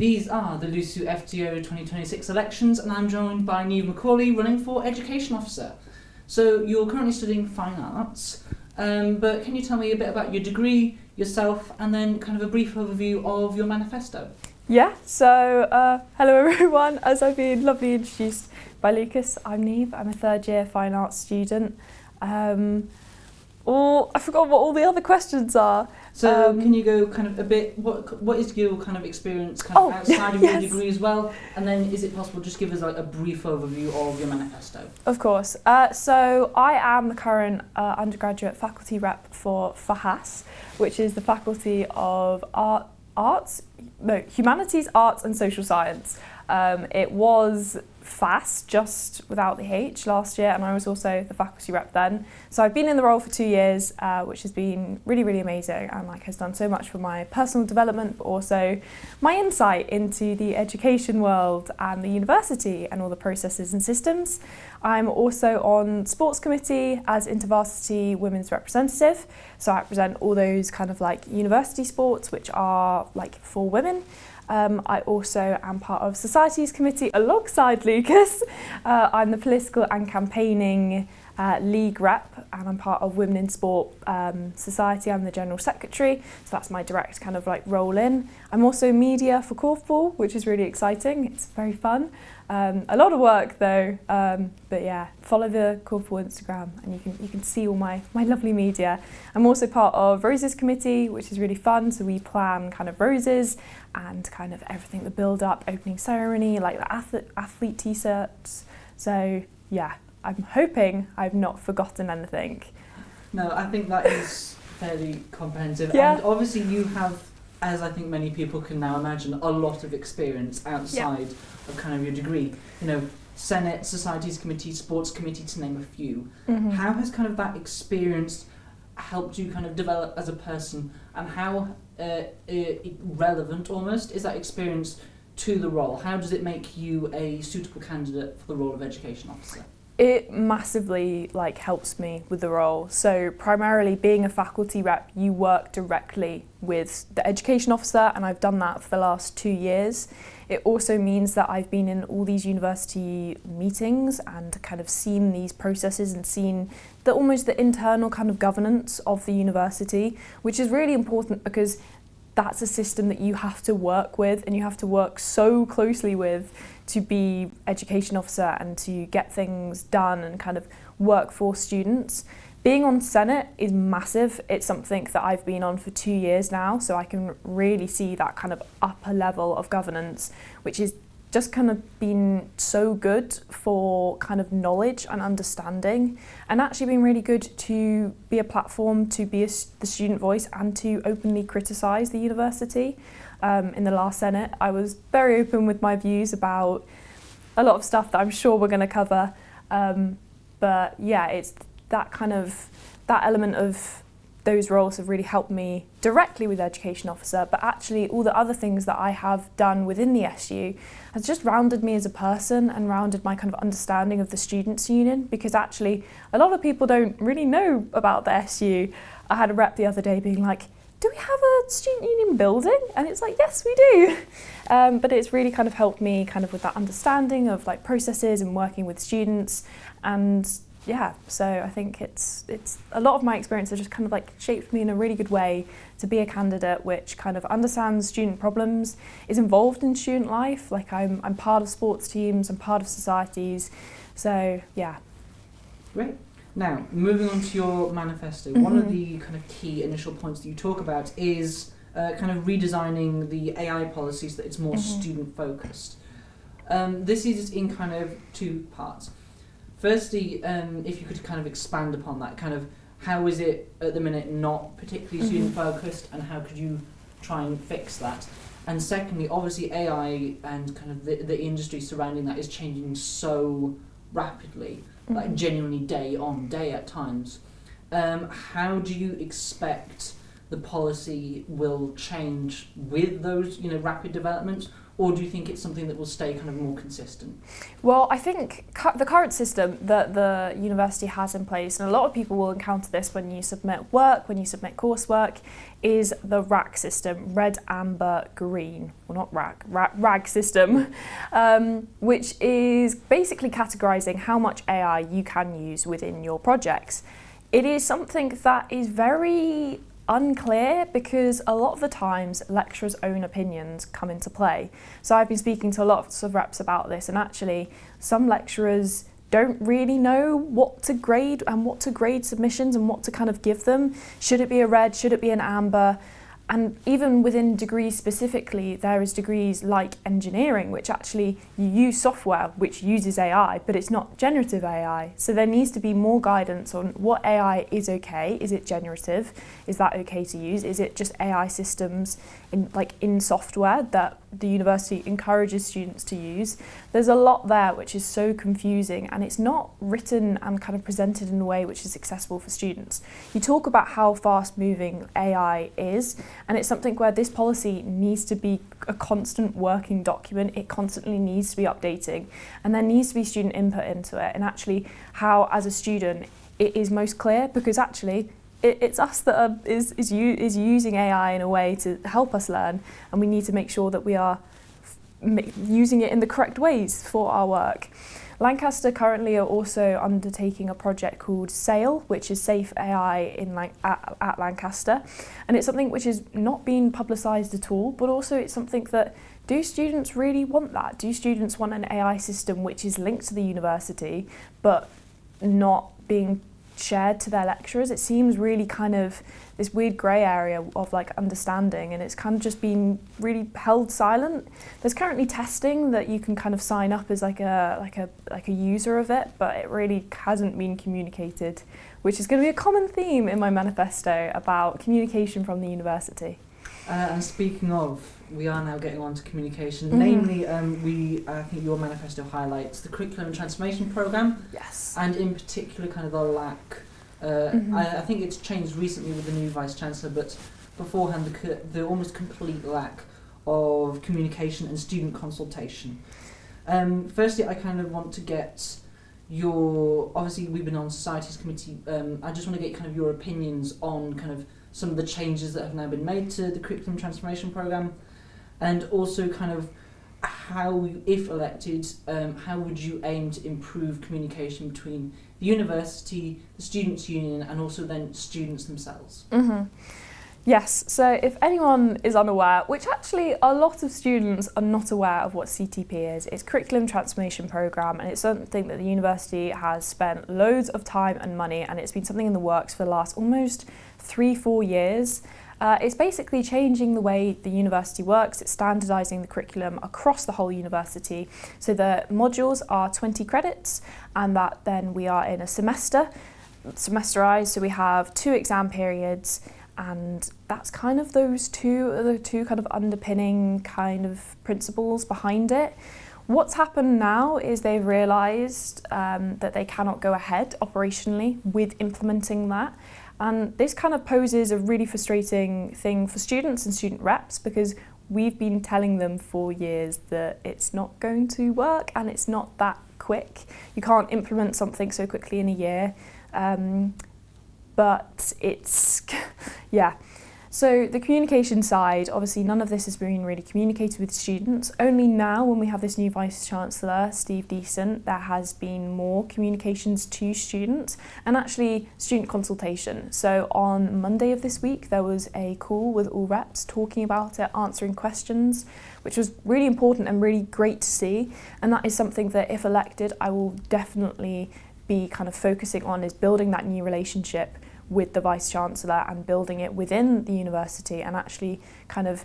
These are the LUSU FTO 2026 elections, and I'm joined by Niamh McAuley, running for Education Officer. So you're currently studying Fine Arts, but can you tell me a bit about your degree, yourself, and then kind of a brief overview of your manifesto? Yeah, so hello everyone. As I've been lovely introduced by Lucas, I'm Niamh. I'm a third year Fine Arts student. I forgot what all the other questions are. So can you go kind of a bit, what is your kind of experience kind of outside of your degree as well? And then is it possible just give us like a brief overview of your manifesto? Of course. So I am the current undergraduate faculty rep for FAHAS, which is the Faculty of Humanities, Arts and Social Science. It was FAS, just without the H, last year, and I was also the faculty rep then. So I've been in the role for 2 years, which has been really, really amazing, and has done so much for my personal development, but also my insight into the education world and the university and all the processes and systems. I'm also on sports committee as InterVarsity Women's representative, so I represent all those kind of like university sports which are like for women. I also am part of Societies Committee alongside Lucas. I'm the political and campaigning league rep, and I'm part of Women in Sport Society. I'm the General Secretary, so that's my direct kind of like role in. I'm also media for Korfball, which is really exciting. It's very fun. A lot of work though, but yeah, follow the Korfball Instagram and you can see all my lovely media. I'm also part of Roses Committee, which is really fun. So we plan kind of roses and kind of everything, the build up, opening ceremony, like the athlete t-shirts. So yeah, I'm hoping I've not forgotten anything. No, I think that is fairly comprehensive. Yeah. And obviously you have, as I think many people can now imagine, a lot of experience outside of kind of your degree. You know, Senate, Societies Committee, Sports Committee, to name a few. Mm-hmm. How has kind of that experience helped you kind of develop as a person, and how relevant almost is that experience to the role? How does it make you a suitable candidate for the role of Education Officer? It massively helps me with the role. So primarily being a faculty rep, you work directly with the education officer, and I've done that for the last 2 years. It also means that I've been in all these university meetings and kind of seen these processes and seen almost the internal kind of governance of the university, which is really important because that's a system that you have to work with and you have to work so closely with to be education officer and to get things done and kind of work for students. Being on Senate is massive. It's something that I've been on for 2 years now, so I can really see that kind of upper level of governance, which is just kind of been so good for kind of knowledge and understanding, and actually been really good to be a platform to be the student voice and to openly criticise the university. In the last Senate, I was very open with my views about a lot of stuff that I'm sure we're going to cover. But yeah, it's that element of those roles have really helped me directly with Education Officer, but actually all the other things that I have done within the SU has just rounded me as a person and rounded my kind of understanding of the Students' Union, because actually a lot of people don't really know about the SU. I had a rep the other day being like, do we have a student union building? And it's like, yes, we do. But it's really kind of helped me kind of with that understanding of processes and working with students. And yeah, so I think it's a lot of my experience has just kind of shaped me in a really good way to be a candidate which kind of understands student problems, is involved in student life. I'm part of sports teams, I'm part of societies. So yeah. Great. Now, moving on to your manifesto, one of the kind of key initial points that you talk about is kind of redesigning the AI policies so that it's more student-focused. This is in kind of 2 parts. Firstly, if you could kind of expand upon that, kind of how is it at the minute not particularly student-focused, and how could you try and fix that? And secondly, obviously AI and kind of the industry surrounding that is changing so rapidly, genuinely day on day at times. How do you expect the policy will change with those rapid developments, or do you think it's something that will stay kind of more consistent? Well, I think the current system that the university has in place, and a lot of people will encounter this when you submit work, when you submit coursework, is the RAG system, red, amber, green. Well, not RAG system, which is basically categorising how much AI you can use within your projects. It is something that is very unclear because a lot of the times lecturers' own opinions come into play. So I've been speaking to lots of reps about this, and actually some lecturers don't really know what to grade and what to grade submissions and what to kind of give them. Should it be a red? Should it be an amber? And even within degrees specifically, there is degrees like engineering, which actually you use software which uses AI, but it's not generative AI. So there needs to be more guidance on what AI is okay. Is it generative? Is that okay to use? Is it just AI systems in software that the university encourages students to use? There's a lot there which is so confusing, and it's not written and kind of presented in a way which is accessible for students. You talk about how fast moving AI is, and it's something where this policy needs to be a constant working document. It constantly needs to be updating, and there needs to be student input into it, and actually how as a student it is most clear, because actually it's us that is using AI in a way to help us learn, and we need to make sure that we are using it in the correct ways for our work. Lancaster currently are also undertaking a project called SAIL, which is Safe AI at Lancaster, and it's something which is not being publicised at all, but also it's something that, do students really want that? Do students want an AI system which is linked to the university but not being shared to their lecturers? It seems really kind of this weird grey area of understanding, and it's kind of just been really held silent. There's currently testing that you can kind of sign up as like a user of it, but it really hasn't been communicated, which is going to be a common theme in my manifesto about communication from the university. And speaking of, we are now getting on to communication. Namely, I think your manifesto highlights the curriculum and transformation programme. Yes. And in particular, kind of the lack. I think it's changed recently with the new Vice Chancellor, but beforehand, the almost complete lack of communication and student consultation. Firstly, I kind of want to get obviously we've been on Societies Committee, I just want to get kind of your opinions on kind of some of the changes that have now been made to the curriculum transformation programme, and also kind of how, if elected, how would you aim to improve communication between the university, the students' union, and also then students themselves? Yes, so if anyone is unaware, which actually a lot of students are not aware of what CTP is, it's Curriculum Transformation Programme, and it's something that the university has spent loads of time and money, and it's been something in the works for the last almost 3-4 years. It's basically changing the way the university works. It's standardising the curriculum across the whole university. So the modules are 20 credits, and that then we are in a semesterised, so we have 2 exam periods, and that's kind of the two kind of underpinning kind of principles behind it. What's happened now is they've realised that they cannot go ahead operationally with implementing that. And this kind of poses a really frustrating thing for students and student reps, because we've been telling them for years that it's not going to work and it's not that quick. You can't implement something so quickly in a year. But it's, yeah. So the communication side, obviously none of this has been really communicated with students. Only now, when we have this new Vice Chancellor, Steve Decent, there has been more communications to students and actually student consultation. So on Monday of this week, there was a call with all reps talking about it, answering questions, which was really important and really great to see. And that is something that, if elected, I will definitely be kind of focusing on, is building that new relationship with the Vice Chancellor and building it within the university, and actually kind of,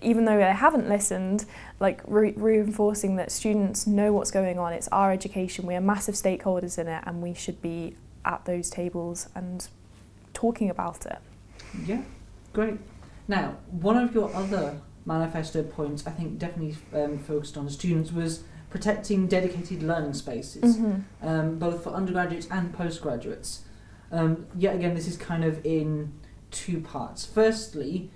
even though they haven't listened, reinforcing that students know what's going on. It's our education, we are massive stakeholders in it, and we should be at those tables and talking about it. Yeah, great. Now, one of your other manifesto points, I think definitely focused on students, was protecting dedicated learning spaces, both for undergraduates and postgraduates. Yet again, this is kind of in 2 parts. Firstly,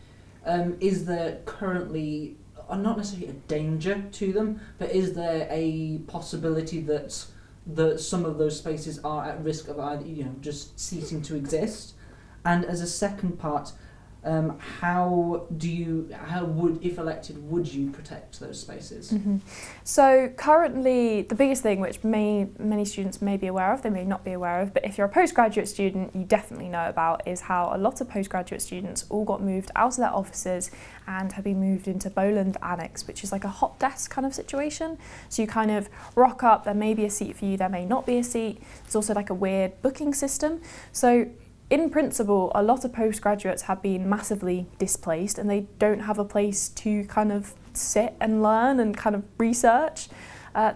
is there currently are not necessarily a danger to them, but is there a possibility that some of those spaces are at risk of either, just ceasing to exist? And as a second part, how would, if elected, would you protect those spaces? Mm-hmm. So currently, the biggest thing which many students may be aware of, they may not be aware of, but if you're a postgraduate student, you definitely know about, is how a lot of postgraduate students all got moved out of their offices and have been moved into Bowland Annex, which is like a hot desk kind of situation. So you kind of rock up, there may be a seat for you, there may not be a seat. It's also like a weird booking system. So in principle, a lot of postgraduates have been massively displaced and they don't have a place to kind of sit and learn and kind of research.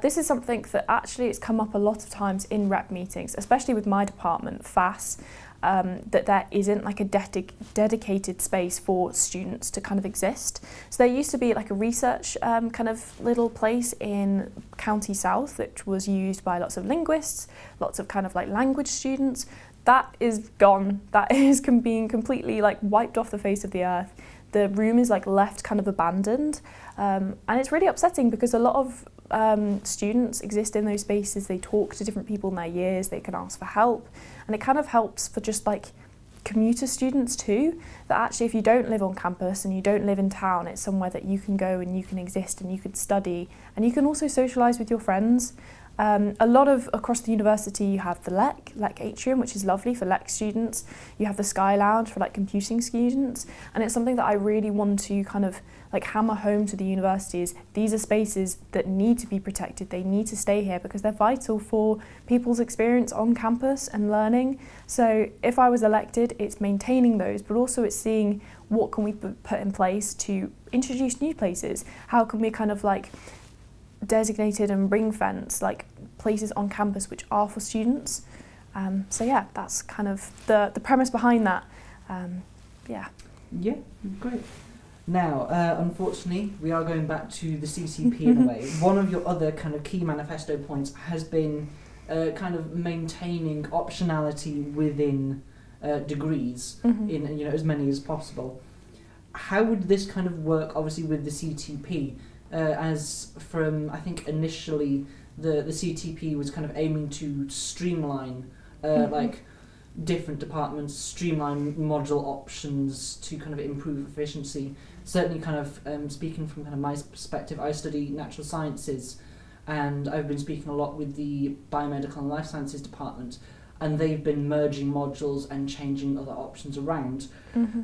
This is something that actually it's come up a lot of times in rep meetings, especially with my department, FAS, that there isn't like a dedicated space for students to kind of exist. So there used to be like a research kind of little place in County South, which was used by lots of linguists, lots of kind of like language students. That is gone. That is being completely like wiped off the face of the earth. The room is like left kind of abandoned, and it's really upsetting because a lot of students exist in those spaces. They talk to different people in their years, they can ask for help, and it kind of helps for just like commuter students too, that actually if you don't live on campus and you don't live in town, it's somewhere that you can go and you can exist and you can study and you can also socialise with your friends. A lot of across the university you have the LEC atrium, which is lovely for LEC students. You have the Sky Lounge for like computing students, and it's something that I really want to kind of like hammer home to the universities. These are spaces that need to be protected. They need to stay here because they're vital for people's experience on campus and learning. So if I was elected, it's maintaining those, but also it's seeing what can we put in place to introduce new places. How can we kind of like designated and ring fence like places on campus which are for students. So yeah, that's kind of the premise behind that. Yeah, great. Now, unfortunately, we are going back to the CTP in a way. One of your other kind of key manifesto points has been kind of maintaining optionality within degrees in as many as possible. How would this kind of work, obviously, with the CTP? As from, I think initially the CTP was kind of aiming to streamline like different departments, streamline module options to kind of improve efficiency. Certainly kind of speaking from kind of my perspective, I study natural sciences and I've been speaking a lot with the biomedical and life sciences department, and they've been merging modules and changing other options around.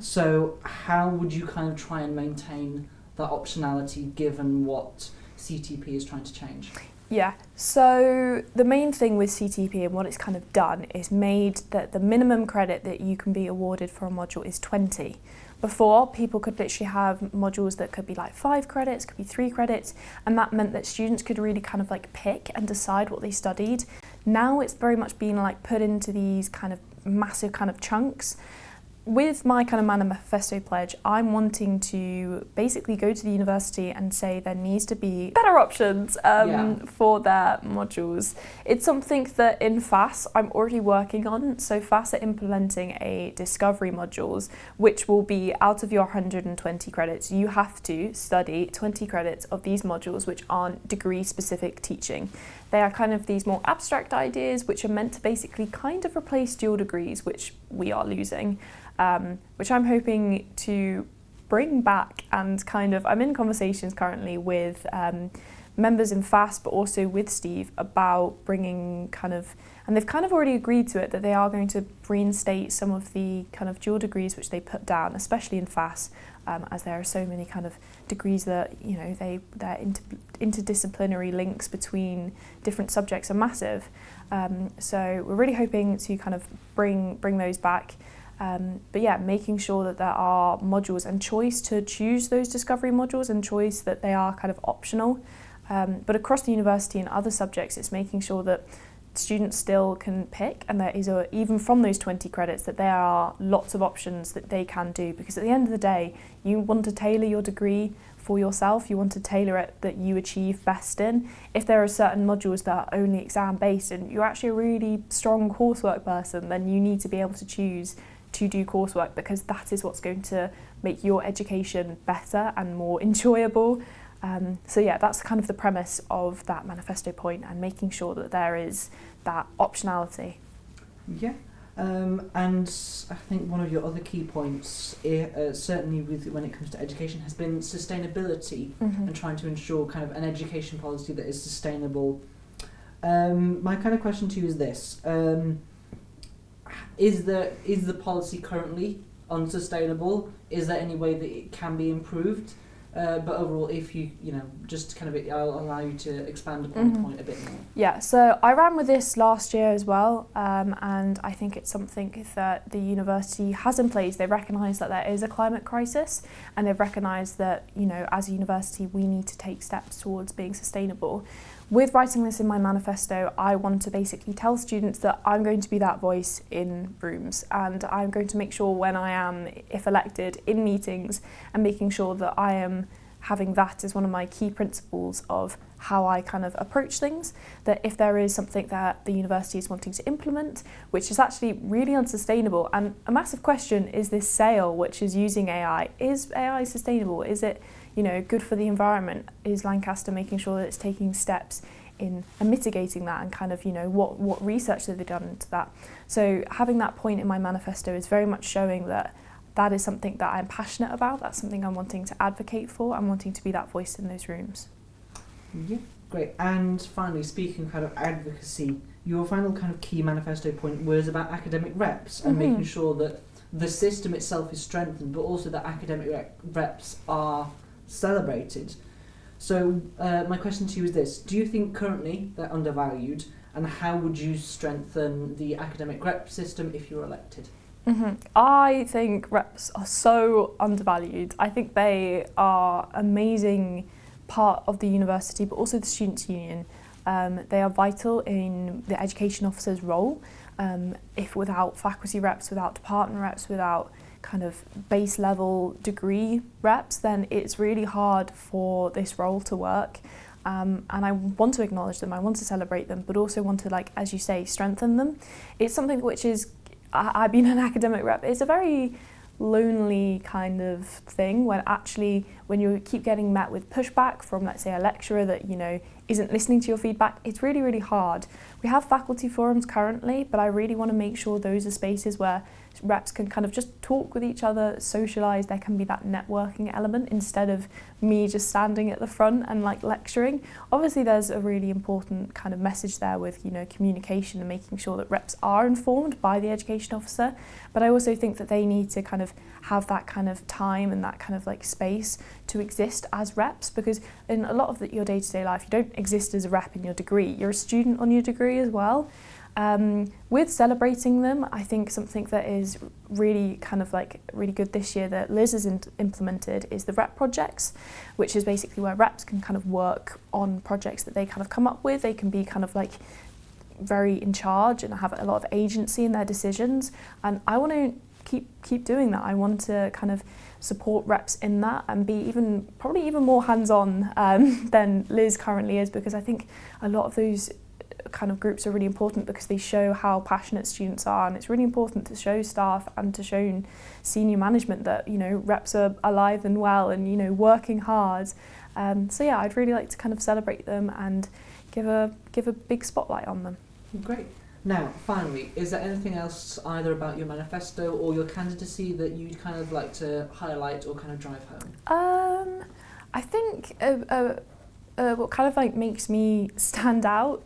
So how would you kind of try and maintain that optionality given what CTP is trying to change? Yeah, so the main thing with CTP and what it's kind of done is made that the minimum credit that you can be awarded for a module is 20. Before, people could literally have modules that could be like 5 credits, could be 3 credits, and that meant that students could really kind of like pick and decide what they studied. Now it's very much being like put into these kind of massive kind of chunks. With my kind of manifesto pledge, I'm wanting to basically go to the university and say there needs to be better options for their modules. It's something that in FAS I'm already working on. So FAS are implementing a discovery modules, which will be out of your 120 credits. You have to study 20 credits of these modules, which aren't degree-specific teaching. They are kind of these more abstract ideas, which are meant to basically kind of replace dual degrees, which we are losing. Which I'm hoping to bring back and kind of, I'm in conversations currently with members in FAS, but also with Steve about bringing kind of, and they've kind of already agreed to it, that they are going to reinstate some of the kind of dual degrees which they put down, especially in FAS, as there are so many kind of degrees that, their interdisciplinary links between different subjects are massive. So we're really hoping to kind of bring those back. But yeah, making sure that there are modules and choice to choose those discovery modules and choice that they are kind of optional. But across the university and other subjects, it's making sure that students still can pick, and there is even from those 20 credits that there are lots of options that they can do, because at the end of the day, you want to tailor your degree for yourself, you want to tailor it that you achieve best in. If there are certain modules that are only exam based and you're actually a really strong coursework person, then you need to be able to choose to do coursework, because that is what's going to make your education better and more enjoyable. So yeah, that's kind of the premise of that manifesto point, and making sure that there is that optionality. Yeah. And I think one of your other key points, certainly when it comes to education, has been sustainability and trying to ensure kind of an education policy that is sustainable. My kind of question to you is this: is the policy currently unsustainable? Is there any way that it can be improved? But overall, if you just kind of, I'll allow you to expand upon the point a bit more. Yeah, so I ran with this last year as well, and I think it's something that the university has in place. They recognise that there is a climate crisis, and they've recognised that, as a university, we need to take steps towards being sustainable. With writing this in my manifesto, I want to basically tell students that I'm going to be that voice in rooms, and I'm going to make sure when I am, if elected, in meetings, and making sure that I am having that as one of my key principles of how I kind of approach things, that if there is something that the university is wanting to implement, which is actually really unsustainable, and a massive question is this sale, which is using AI. Is AI sustainable? Is it good for the environment? Is Lancaster making sure that it's taking steps in mitigating that, and kind of, what research have they done into that? So having that point in my manifesto is very much showing that that is something that I'm passionate about, that's something I'm wanting to advocate for, I'm wanting to be that voice in those rooms. Yeah, great. And finally, speaking kind of advocacy, your final kind of key manifesto point was about academic reps and making sure that the system itself is strengthened, but also that academic reps are celebrated. So my question to you is this: do you think currently they're undervalued, and how would you strengthen the academic rep system if you're elected? I think reps are so undervalued. I think they are amazing part of the university, but also the Students' Union. They are vital in the education officer's role. If without faculty reps, without department reps, without kind of base level degree reps, then it's really hard for this role to work. And I want to acknowledge them, I want to celebrate them, but also want to, like, as you say, strengthen them. It's something which is, I've been an academic rep, it's a very lonely kind of thing when you keep getting met with pushback from, let's say, a lecturer that isn't listening to your feedback. It's really, really hard. We have faculty forums currently, but I really want to make sure those are spaces where reps can kind of just talk with each other, socialise. There can be that networking element instead of me just standing at the front and lecturing. Obviously there's a really important kind of message there with communication and making sure that reps are informed by the education officer, but I also think that they need to kind of have that kind of time and that kind of space to exist as reps, because in a lot of your day-to-day life you don't exist as a rep in your degree, you're a student on your degree as well. With celebrating them, I think something that is really kind of really good this year that Liz has implemented is the rep projects, which is basically where reps can kind of work on projects that they kind of come up with. They can be kind of very in charge and have a lot of agency in their decisions, and I want to keep doing that. I want to kind of support reps in that and be probably even more hands-on than Liz currently is, because I think a lot of those kind of groups are really important because they show how passionate students are, and it's really important to show staff and to show senior management that reps are alive and well and working hard. So yeah, I'd really like to kind of celebrate them and give a big spotlight on them. Great. Now, finally, is there anything else either about your manifesto or your candidacy that you'd kind of like to highlight or kind of drive home? I think what kind of makes me stand out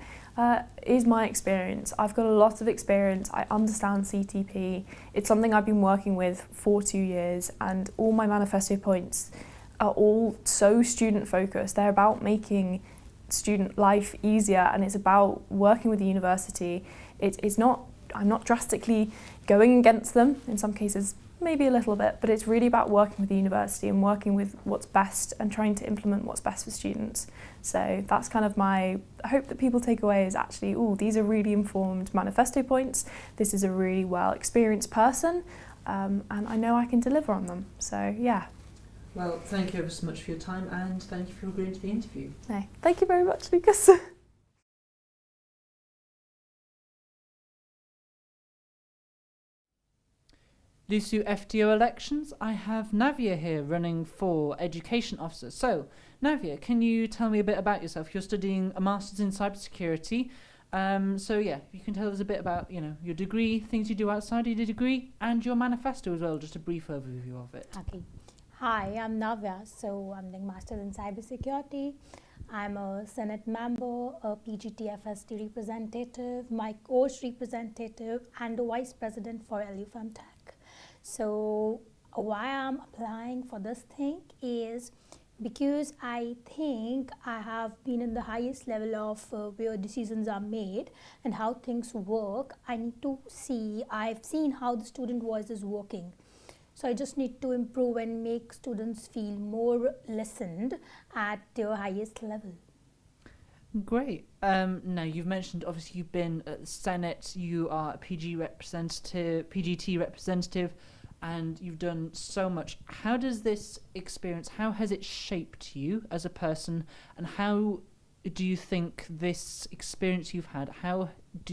is my experience. I've got a lot of experience. I understand CTP. It's something I've been working with for 2 years, and all my manifesto points are all so student focused. They're about making student life easier, and it's about working with the university. I'm not drastically going against them, in some cases maybe a little bit, but it's really about working with the university and working with what's best and trying to implement what's best for students. So that's kind of I hope that people take away is actually, these are really informed manifesto points. This is a really well experienced person, and I know I can deliver on them. So yeah. Well, thank you ever so much for your time, and thank you for agreeing to the interview. No, thank you very much, Lucas. LUSU FTO elections, I have Navyah here running for Education Officer. So, Navyah, can you tell me a bit about yourself? You're studying a Master's in Cybersecurity. So yeah, you can tell us a bit about, your degree, things you do outside of your degree, and your manifesto as well, just a brief overview of it. Okay. Hi, I'm Navyah. So I'm doing Master's in Cybersecurity. I'm a Senate member, a PGTFST representative, my course representative, and a Vice President for LU Femtech. So why I'm applying for this thing is because I think I have been in the highest level of where decisions are made and how things work. I've seen how the student voice is working. So I just need to improve and make students feel more listened at their highest level. Great. Now, you've mentioned, obviously, you've been at the Senate, you are a PGT representative, and you've done so much. How does this experience, how has it shaped you as a person, and how do you think this experience you've had,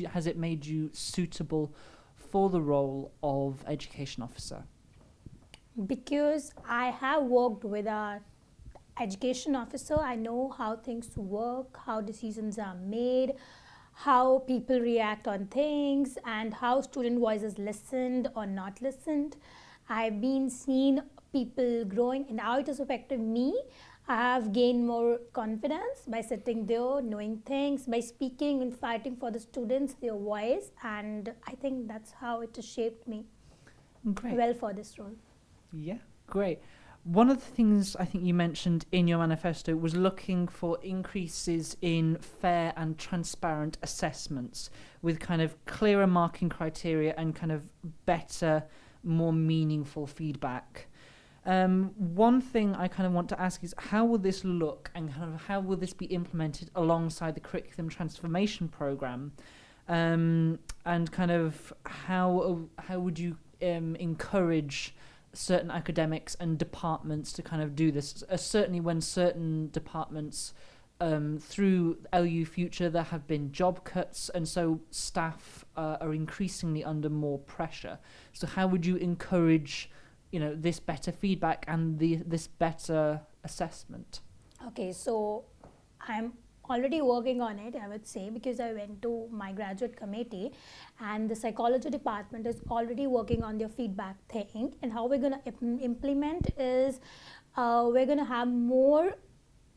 has it made you suitable for the role of Education Officer? Because I have worked with an education officer, I know how things work, how decisions are made, how people react on things, and how student voices listened or not listened. I've been seeing people growing and how it has affected me. I have gained more confidence by sitting there, knowing things, by speaking and fighting for the students, their voice, and I think that's how it has shaped me well for this role. Yeah, great. One of the things I think you mentioned in your manifesto was looking for increases in fair and transparent assessments with kind of clearer marking criteria and kind of better, more meaningful feedback. One thing I kind of want to ask is how will this look and kind of how will this be implemented alongside the curriculum transformation program? And kind of how would you encourage certain academics and departments to kind of do this? Certainly when certain departments through LU Future there have been job cuts, and so staff are increasingly under more pressure. So how would you encourage this better feedback and this better assessment? Okay, so I'm already working on it, I would say, because I went to my graduate committee and the psychology department is already working on their feedback thing, and how we're going to implement is we're going to have more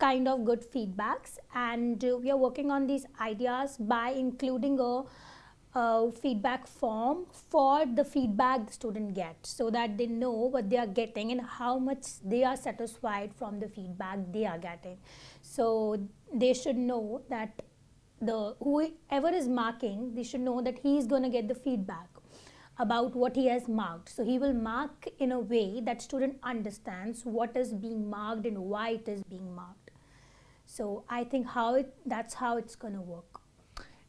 kind of good feedbacks, and we are working on these ideas by including a feedback form for the feedback the student gets, so that they know what they are getting and how much they are satisfied from the feedback they are getting. So they should know that whoever is marking, they should know that he is going to get the feedback about what he has marked. So he will mark in a way that student understands what is being marked and why it is being marked. So I think that's how it's going to work.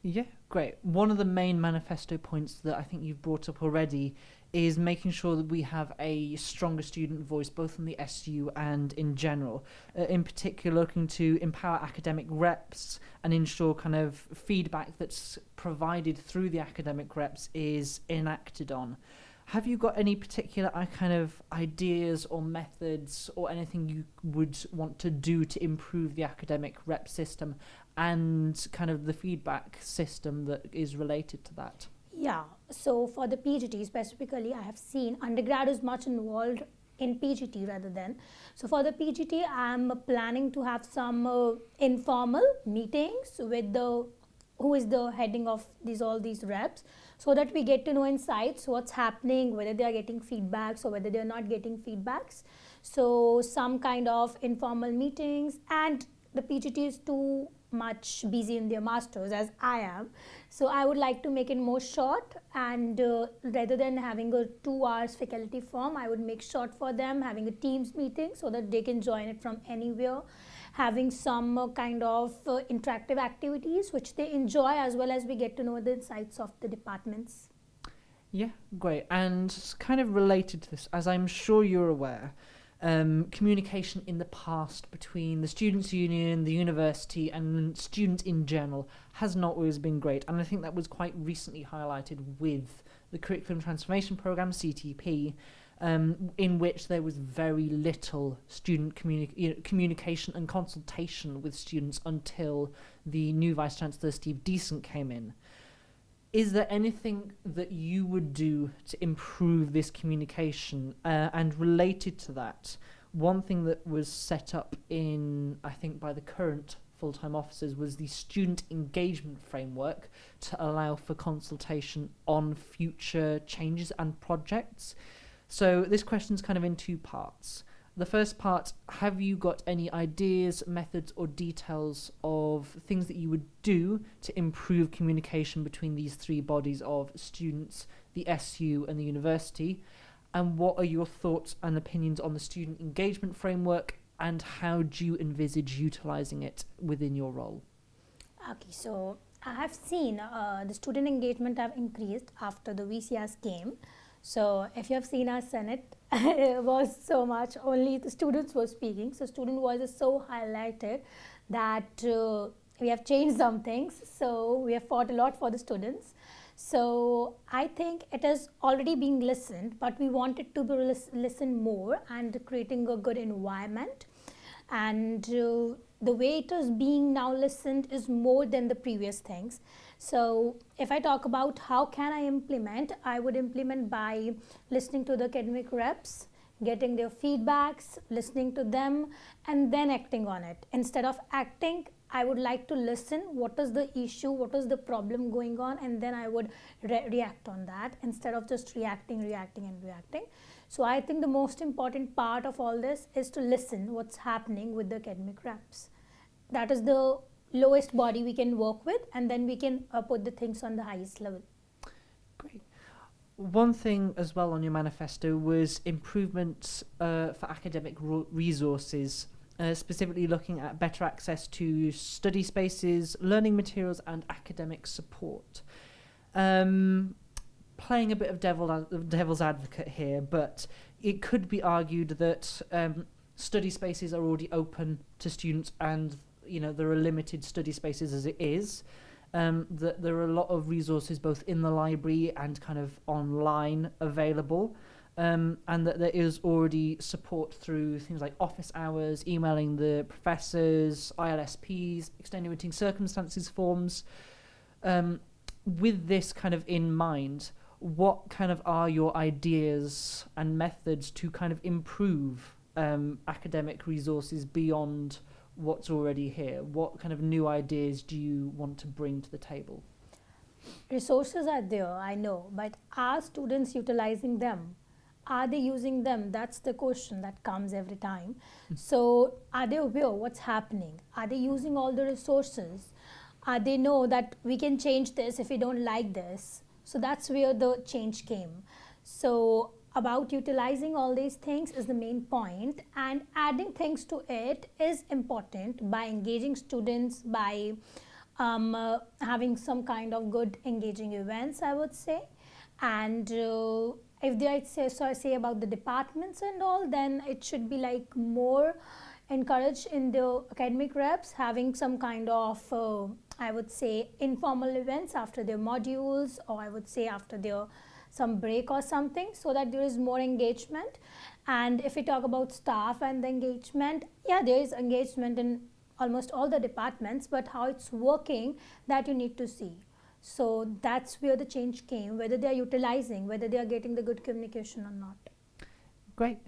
Yeah, great. One of the main manifesto points that I think you've brought up already is making sure that we have a stronger student voice, both in the SU and in general. In particular, looking to empower academic reps and ensure kind of feedback that's provided through the academic reps is enacted on. Have you got any particular kind of ideas or methods or anything you would want to do to improve the academic rep system and kind of the feedback system that is related to that? Yeah, so for the PGT specifically, I have seen undergrad is much involved in PGT rather than. So for the PGT, I'm planning to have some informal meetings with who is the heading of all these reps, so that we get to know insights, what's happening, whether they are getting feedbacks or whether they are not getting feedbacks. So some kind of informal meetings, and the PGT is too much busy in their masters as I am. So I would like to make it more short, and rather than having a 2 hours faculty form, I would make short for them, having a Teams meeting so that they can join it from anywhere, having some kind of interactive activities which they enjoy, as well as we get to know the insights of the departments. Yeah, great. And kind of related to this, as I'm sure you're aware, communication in the past between the Students' Union, the university and students in general has not always been great, and I think that was quite recently highlighted with the Curriculum Transformation Programme, CTP, in which there was very little student communication and consultation with students until the new Vice-Chancellor, Steve Decent, came in. Is there anything that you would do to improve this communication? And related to that, one thing that was set up in, I think, by the current full-time officers was the student engagement framework to allow for consultation on future changes and projects. So this question's kind of in two parts. The first part, have you got any ideas, methods or details of things that you would do to improve communication between these three bodies of students, the SU and the university? And what are your thoughts and opinions on the student engagement framework, and how do you envisage utilising it within your role? Okay, so I have seen the student engagement have increased after the VCS came. So if you have seen our Senate, it was so much, only the students were speaking. So student voice is so highlighted that we have changed some things. So we have fought a lot for the students. So I think it is already being listened, but we want it to be listened more and creating a good environment. And the way it is being now listened is more than the previous things. So if I talk about how can I implement, I would implement by listening to the academic reps, getting their feedbacks, listening to them, and then acting on it. Instead of acting, I would like to listen, what is the issue, what is the problem going on, and then I would react on that instead of just reacting. So I think the most important part of all this is to listen what's happening with the academic reps. That is the lowest body we can work with, and then we can put the things on the highest level. Great. One thing as well on your manifesto was improvements for academic resources, specifically looking at better access to study spaces, learning materials and academic support. Playing a bit of devil's advocate here, but it could be argued that study spaces are already open to students, and there are limited study spaces as it is. That there are a lot of resources both in the library and kind of online available, and that there is already support through things like office hours, emailing the professors, ILSPs, extenuating circumstances forms. With this kind of in mind, what kind of are your ideas and methods to kind of improve academic resources beyond what's already here? What kind of new ideas do you want to bring to the table? Resources are there, I know, but are students utilizing them? Are they using them? That's the question that comes every time. So are they aware what's happening? Are they using all the resources? Are they know that we can change this if we don't like this? So that's where the change came. So about utilizing all these things is the main point, and adding things to it is important by engaging students, by having some kind of good engaging events, I would say. And if they say about the departments and all, then it should be like more encouraged in the academic reps, having some kind of I would say informal events after their modules, or I would say after their some break or something, so that there is more engagement. And if we talk about staff and the engagement, yeah, there is engagement in almost all the departments, but how it's working, that you need to see. So that's where the change came, whether they are utilizing, whether they are getting the good communication or not. Great.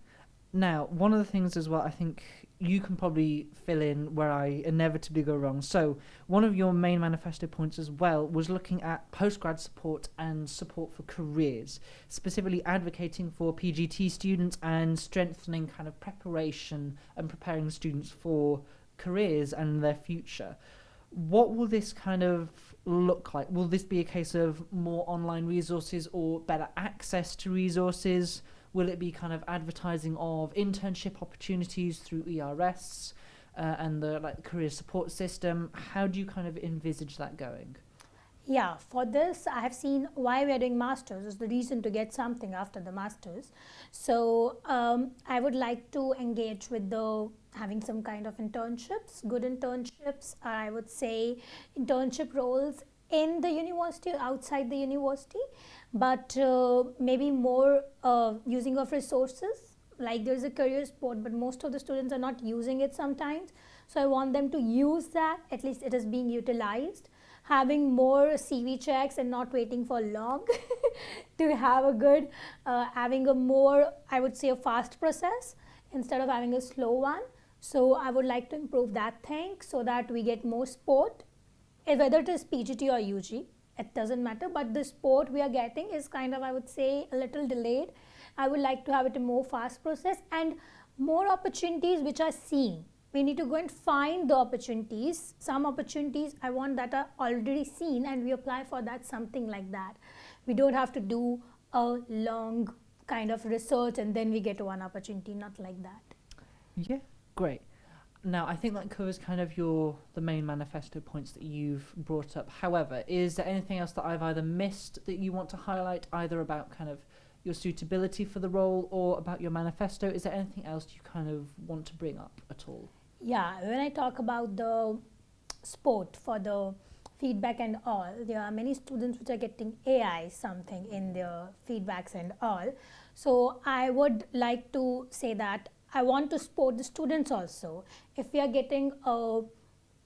Now, one of the things as well, I think you can probably fill in where I inevitably go wrong. So one of your main manifesto points as well was looking at postgrad support and support for careers, specifically advocating for PGT students and strengthening kind of preparation and preparing students for careers and their future. What will this kind of look like? Will this be a case of more online resources or better access to resources? Will it be kind of advertising of internship opportunities through ERS and the career support system? How do you kind of envisage that going? Yeah, for this I have seen why we are doing masters is the reason to get something after the masters. So I would like to engage with the having some kind of internships, good internships, I would say internship roles in the university, outside the university, but maybe more using of resources. Like there's a career sport, but most of the students are not using it sometimes. So I want them to use that, at least it is being utilized. Having more CV checks and not waiting for long to have a good, having a more, I would say, a fast process instead of having a slow one. So I would like to improve that thing so that we get more sport, whether it is PGT or UG, it doesn't matter, but the sport we are getting is kind of, I would say, a little delayed. I would like to have it a more fast process and more opportunities which are seen. We need to go and find the opportunities. Some opportunities I want that are already seen and we apply for that, something like that. We don't have to do a long kind of research and then we get one opportunity, not like that. Yeah, great. Now, I think that covers kind of the main manifesto points that you've brought up. However, is there anything else that I've either missed that you want to highlight, either about kind of your suitability for the role or about your manifesto? Is there anything else you kind of want to bring up at all? Yeah, when I talk about the sport for the feedback and all, there are many students which are getting AI something in their feedbacks and all. So I would like to say that I want to support the students also. If we are getting a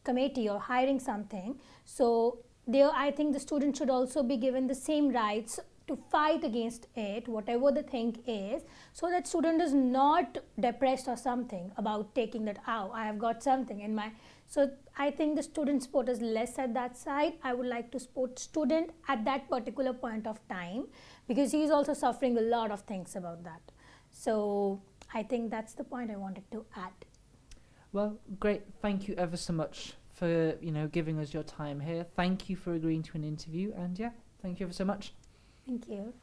committee or hiring something, so there I think the student should also be given the same rights to fight against it, whatever the thing is, so that student is not depressed or something about taking that, oh, I have got something in my, so I think the student support is less at that side. I would like to support student at that particular point of time because he is also suffering a lot of things about that. So I think that's the point I wanted to add. Well, great. Thank you ever so much for, giving us your time here. Thank you for agreeing to an interview, and yeah, thank you ever so much. Thank you.